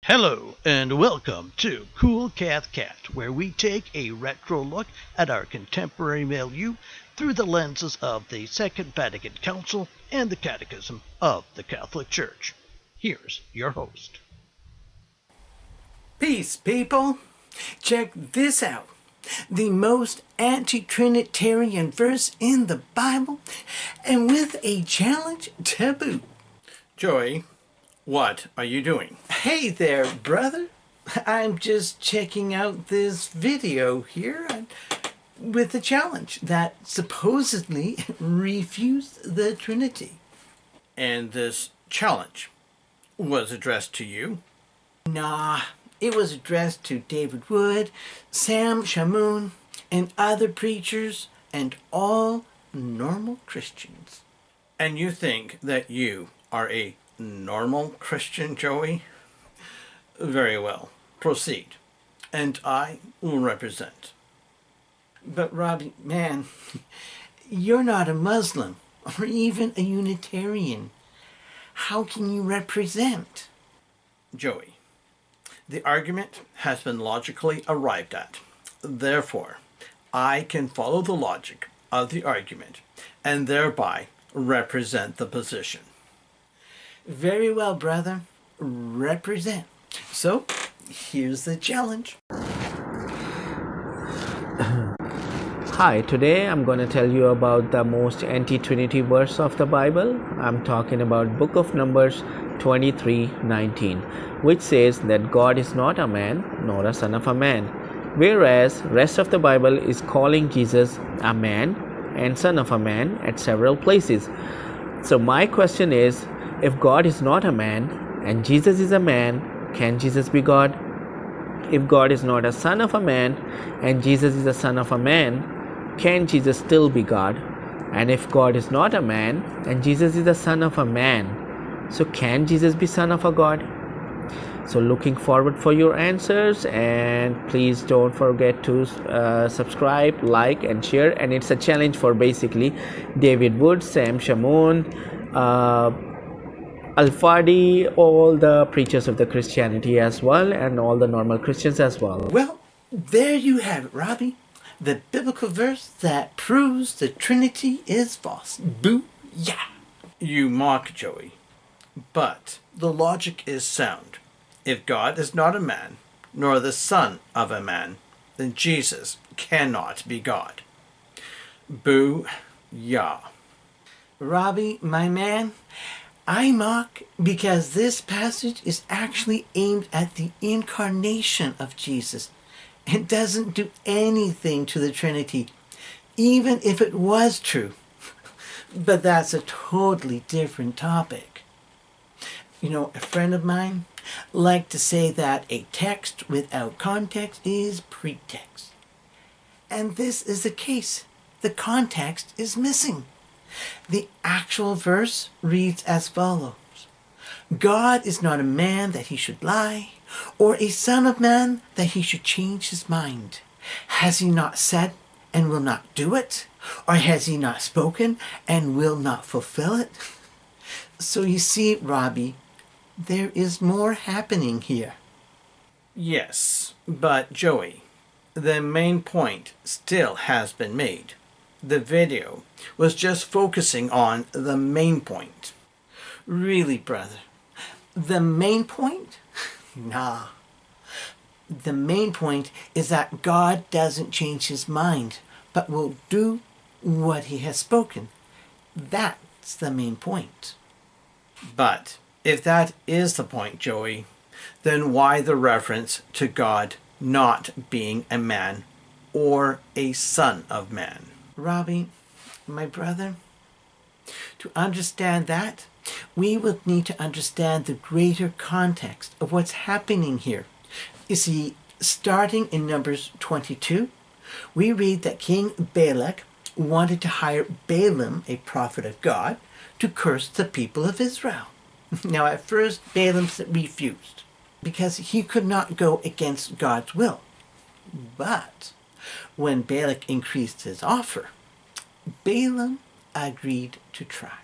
Hello and welcome to Cool Cat Cat, where we take a retro look at our contemporary milieu through the lenses of the Second Vatican Council and the Catechism of the Catholic Church. Here's your host. Peace, people. Check this out. The most anti-trinitarian verse in the Bible, and with a challenge to boot. Joey, what are you doing? Hey there, brother. I'm just checking out this video here with a challenge that supposedly refutes the Trinity. And this challenge was addressed to you? Nah, it was addressed to David Wood, Sam Shamoun, and other preachers, and all normal Christians. And you think that you are a normal Christian, Joey? Very well. Proceed. And I will represent. But Robbie, man, you're not a Muslim or even a Unitarian. How can you represent? Joey, the argument has been logically arrived at. Therefore, I can follow the logic of the argument and thereby represent the position. Very well, brother. Represent. So, here's the challenge. Hi, today I'm going to tell you about the most anti-trinity verse of the Bible. I'm talking about Book of Numbers 23:19, which says that God is not a man nor a son of a man, whereas rest of the Bible is calling Jesus a man and son of a man at several places. So my question is, if God is not a man and Jesus is a man, can Jesus be God? If God is not a son of a man and Jesus is a son of a man, can Jesus still be God? And if God is not a man and Jesus is the son of a man, so can Jesus be son of a God? So looking forward for your answers, and please don't forget to subscribe, like and share. And it's a challenge for basically David Wood, Sam Shamoun, Al-Fadi, all the preachers of the Christianity as well, and all the normal Christians as well. Well, there you have it, Robbie. The biblical verse that proves the Trinity is false. Boo-yah! You mock, Joey, but the logic is sound. If God is not a man, nor the son of a man, then Jesus cannot be God. Boo-yah. Robbie, my man, I mock because this passage is actually aimed at the incarnation of Jesus. It doesn't do anything to the Trinity, even if it was true. But that's a totally different topic. You know, a friend of mine liked to say that a text without context is pretext. And this is the case. The context is missing. The actual verse reads as follows: God is not a man that he should lie, or a son of man that he should change his mind. Has he not said and will not do it? Or has he not spoken and will not fulfill it? So you see, Robbie, there is more happening here. Yes, but Joey, the main point still has been made. The video was just focusing on the main point. Really, brother? The main point? Nah. The main point is that God doesn't change his mind, but will do what he has spoken. That's the main point. But if that is the point, Joey, then why the reference to God not being a man or a son of man? Robbie, my brother, to understand that, we will need to understand the greater context of what's happening here. You see, starting in Numbers 22, we read that King Balak wanted to hire Balaam, a prophet of God, to curse the people of Israel. Now, at first, Balaam refused because he could not go against God's will. But when Balak increased his offer, Balaam agreed to try.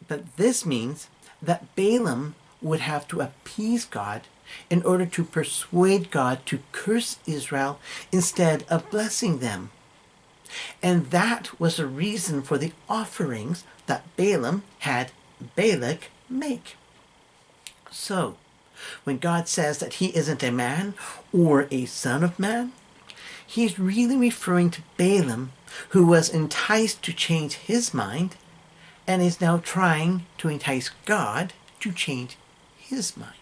But this means that Balaam would have to appease God in order to persuade God to curse Israel instead of blessing them. And that was the reason for the offerings that Balaam had Balak make. So, when God says that he isn't a man or a son of man, he's really referring to Balaam, who was enticed to change his mind and is now trying to entice God to change his mind.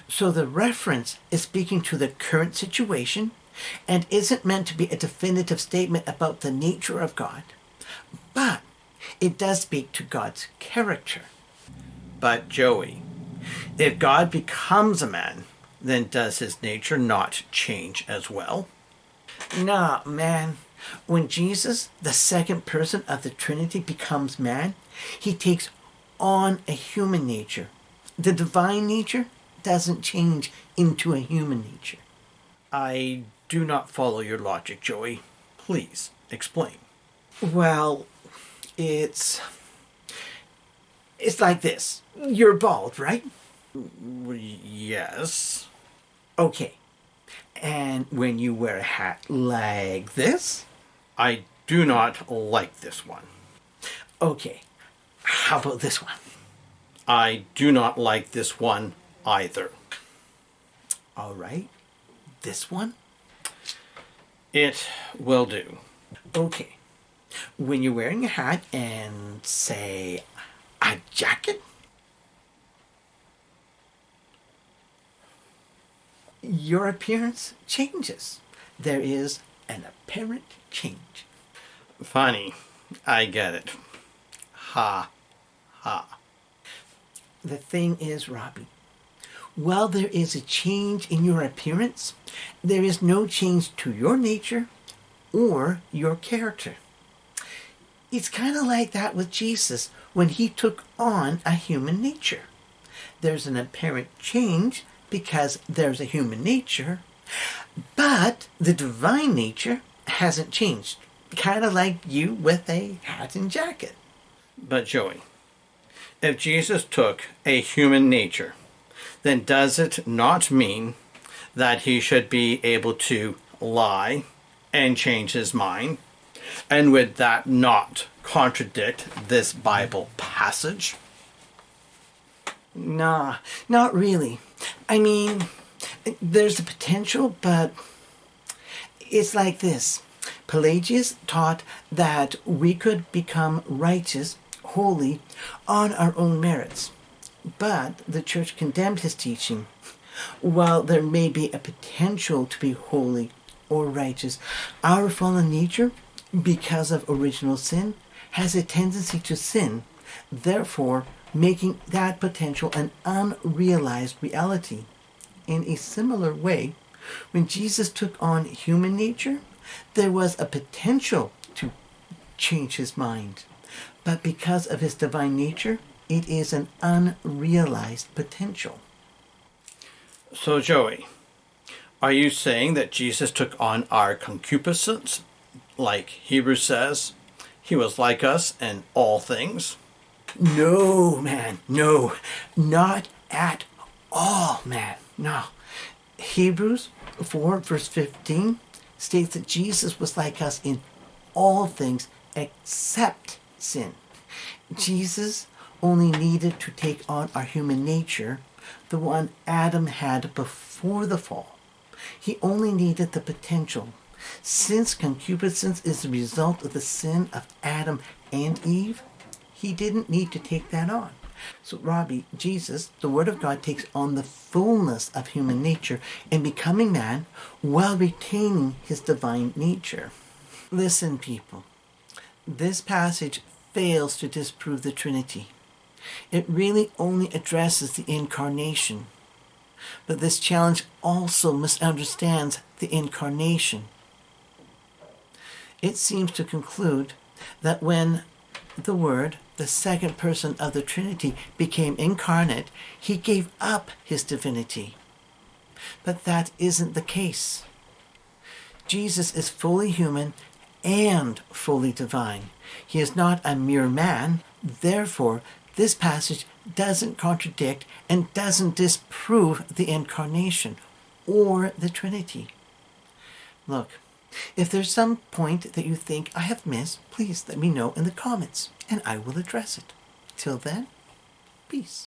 So the reference is speaking to the current situation and isn't meant to be a definitive statement about the nature of God, but it does speak to God's character. But Joey, if God becomes a man, then does his nature not change as well? Nah, man. When Jesus, the second person of the Trinity, becomes man, he takes on a human nature. The divine nature doesn't change into a human nature. I do not follow your logic, Joey. Please explain. Well, it's like this. You're bald, right? Yes. Okay. And when you wear a hat like this? I do not like this one. Okay. How about this one? I do not like this one either. All right. This one? It will do. Okay. When you're wearing a hat and, say, a jacket, your appearance changes. There is an apparent change. Funny. I get it. Ha. Ha. The thing is, Robbie, while there is a change in your appearance, there is no change to your nature or your character. It's kind of like that with Jesus when he took on a human nature. There's an apparent change because there's a human nature, but the divine nature hasn't changed. Kind of like you with a hat and jacket. But Joey, if Jesus took a human nature, then does it not mean that he should be able to lie and change his mind? And would that not contradict this Bible passage? Nah, not really. I mean, there's the potential, but it's like this. Pelagius taught that we could become righteous, holy, on our own merits. But the church condemned his teaching. While there may be a potential to be holy or righteous, our fallen nature, because of original sin, has a tendency to sin, therefore making that potential an unrealized reality. In a similar way, when Jesus took on human nature, there was a potential to change his mind. But because of his divine nature, it is an unrealized potential. So Joey, are you saying that Jesus took on our concupiscence? Like Hebrews says, he was like us in all things? No, man, no. Not at all, man. No. Hebrews 4 verse 15 states that Jesus was like us in all things except sin. Jesus only needed to take on our human nature, the one Adam had before the fall. He only needed the potential. Since concupiscence is the result of the sin of Adam and Eve, he didn't need to take that on. So, Robbie, Jesus, the Word of God, takes on the fullness of human nature in becoming man while retaining his divine nature. Listen, people, this passage fails to disprove the Trinity. It really only addresses the incarnation. But this challenge also misunderstands the incarnation. It seems to conclude that when the Word, the second person of the Trinity, became incarnate, he gave up his divinity. But that isn't the case. Jesus is fully human and fully divine. He is not a mere man. Therefore, this passage doesn't contradict and doesn't disprove the incarnation or the Trinity. Look, if there's some point that you think I have missed, please let me know in the comments and I will address it. Till then, peace.